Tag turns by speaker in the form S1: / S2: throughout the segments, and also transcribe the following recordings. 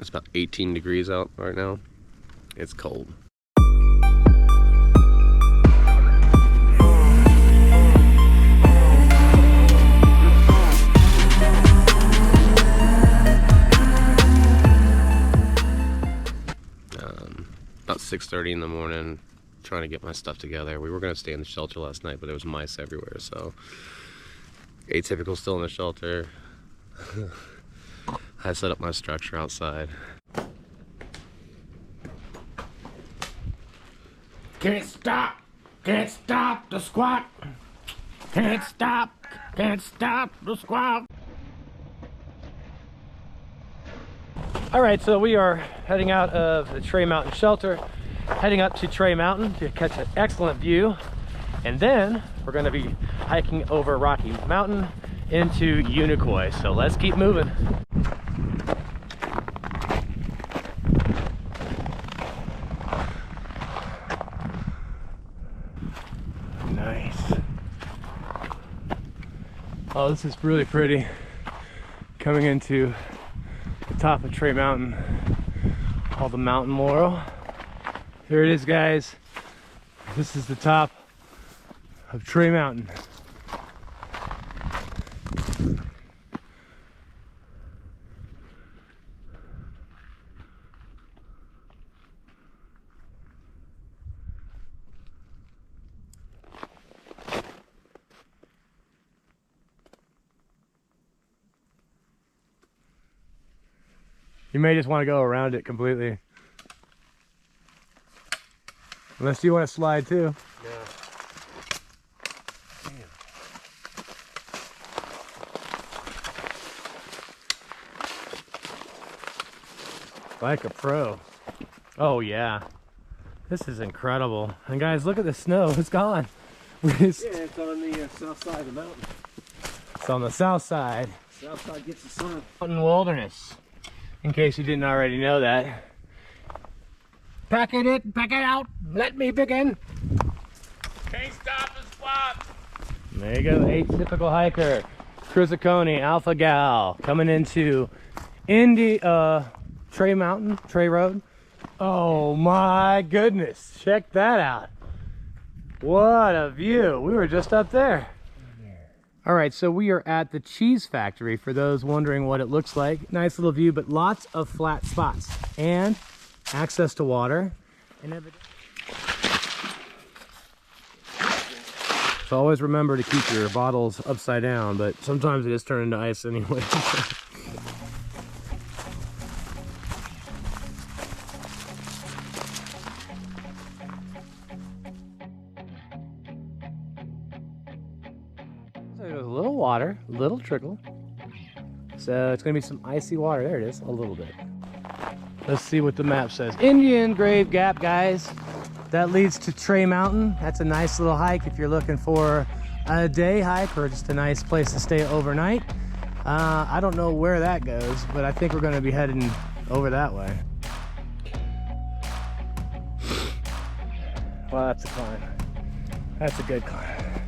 S1: It's about 18 degrees out right now. It's cold. About 6:30 in the morning, trying to get my stuff together. We were gonna stay in the shelter last night, but there was mice everywhere, so atypical still in the shelter. I set up my structure outside.
S2: Can't stop the squat. Can't stop the squat. All right, so we are heading out of the Tray Mountain shelter, heading up to Tray Mountain to catch an excellent view. And then we're gonna be hiking over Rocky Mountain into Unicoi. So let's keep moving. Nice. Oh, this is really pretty. Coming into the top of Tray Mountain, all the mountain laurel. Here it is, guys. This is the top of Tray Mountain. You may just want to go around it completely. Unless you want to slide too.
S1: Yeah.
S2: Like a pro. Oh yeah. This is incredible. And guys, look at the snow. It's gone.
S1: Yeah, it's on the south side of the mountain.
S2: It's on the south side.
S1: South side gets the sun.
S2: Mountain wilderness. In case you didn't already know that. Pack it out. Let me begin.
S1: Can't stop the squat.
S2: There you go, atypical hiker. Cruzacone, Alpha Gal, coming into Tray Mountain, Tray Road. Oh my goodness, check that out. What a view. We were just up there. All right, so we are at the cheese factory for those wondering what it looks like. Nice little view, but lots of flat spots and access to water. So always remember to keep your bottles upside down, but sometimes it is turned into ice anyway. There's a little water, a little trickle. So it's gonna be some icy water. There it is, a little bit. Let's see what the map says. Unicoi Gap, guys. That leads to Tray Mountain. That's a nice little hike if you're looking for a day hike or just a nice place to stay overnight. I don't know where that goes, but I think we're gonna be heading over that way. Wow, that's a climb. That's a good climb.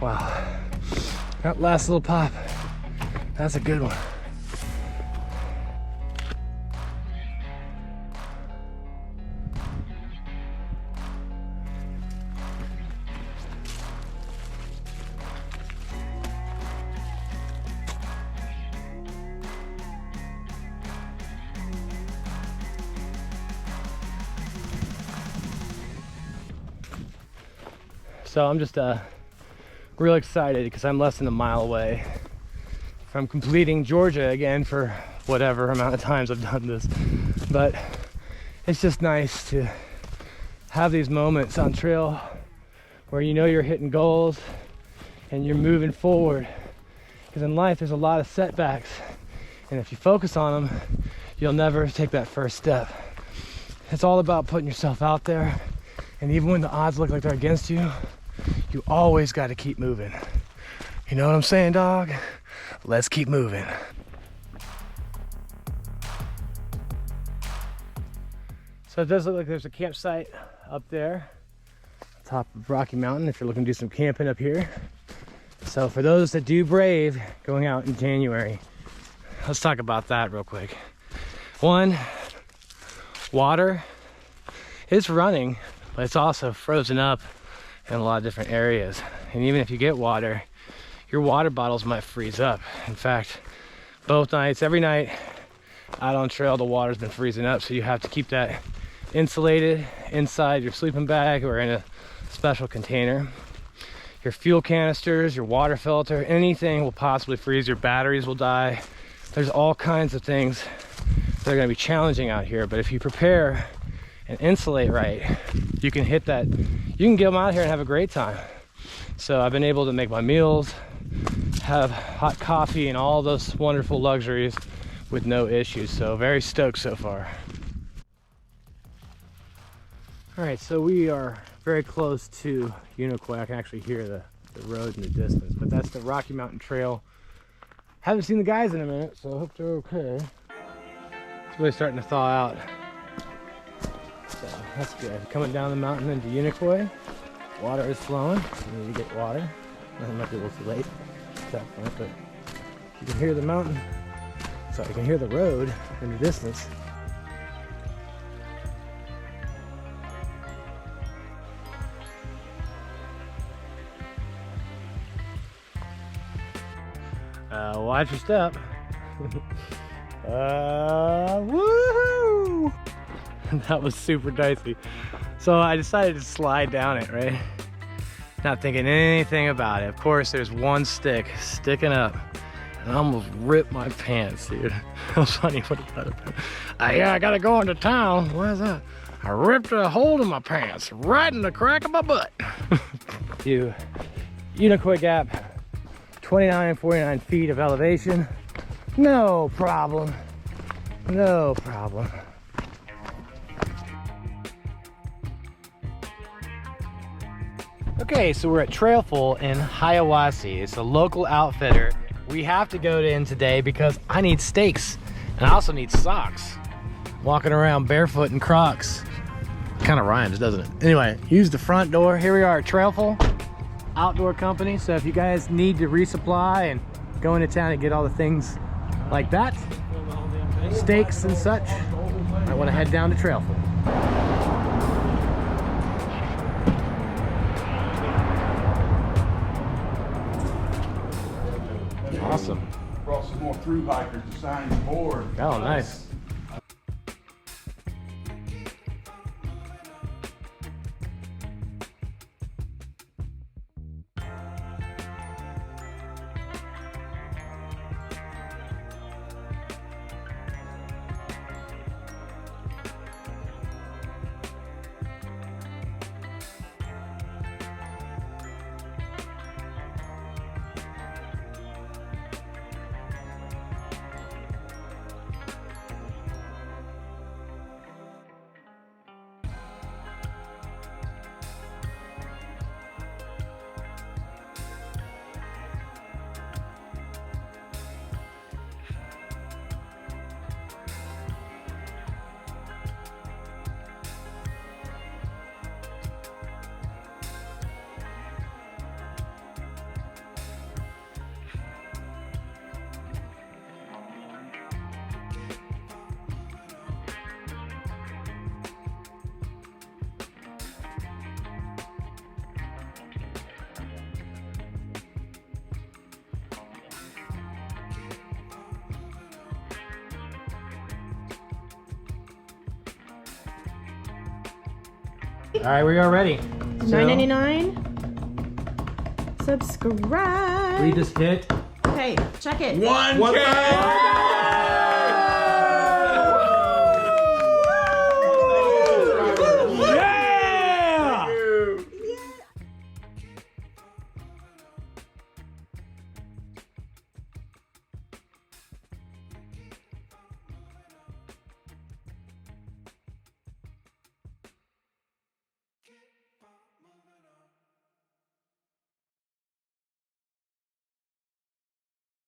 S2: Wow. That last little pop, that's a good one. So I'm just real excited because I'm less than a mile away from completing Georgia again for whatever amount of times I've done this. But it's just nice to have these moments on trail where you know you're hitting goals and you're moving forward. Because in life there's a lot of setbacks, and if you focus on them, you'll never take that first step. It's all about putting yourself out there, and even when the odds look like they're against you, you always got to keep moving. You know what I'm saying, dog? Let's keep moving. So it does look like there's a campsite up there, top of Rocky Mountain, if you're looking to do some camping up here. So for those that do brave going out in January, let's talk about that real quick. One, water. It's running, but it's also frozen up in a lot of different areas. And even if you get water, your water bottles might freeze up. In fact, both nights, every night out on trail, the water's been freezing up, so you have to keep that insulated inside your sleeping bag or in a special container. Your fuel canisters, your water filter, anything will possibly freeze. Your batteries will die. There's all kinds of things that are going to be challenging out here, but if you prepare and insulate right, you can hit that. You can get them out here and have a great time. So I've been able to make my meals, have hot coffee and all those wonderful luxuries with no issues. So very stoked so far. All right, so we are very close to Unicoi. I can actually hear the road in the distance, but that's the Rocky Mountain Trail. Haven't seen the guys in a minute, so I hope they're okay. It's really starting to thaw out. So that's good. Coming down the mountain into Unicoi. Water is flowing. You need to get water. It might be a little too late at that point, but you can hear the mountain. So you can hear the road in the distance. Watch your step. Woohoo! That was super dicey. So I decided to slide down it, right? Not thinking anything about it. Of course, there's one stick sticking up. And I almost ripped my pants, dude. It was funny. What about it? Yeah, I gotta go into town. Why is that? I ripped a hole in my pants, right in the crack of my butt. Unicoi Gap. 29, 49 feet of elevation. No problem. No problem. Okay, so we're at Trailful in Hiawassee. It's a local outfitter. We have to go in today because I need stakes and I also need socks. Walking around barefoot in Crocs. Kind of rhymes, doesn't it? Anyway, use the front door. Here we are at Trailful. Outdoor company, so if you guys need to resupply and go into town and get all the things like that, steaks and such, I want to head down to Trailful. Awesome.
S3: Brought some more through hikers to sign the board.
S2: Oh, nice. All right, we are ready.
S4: $9.99. Subscribe.
S2: We just hit
S4: Okay, check it.
S3: 1K!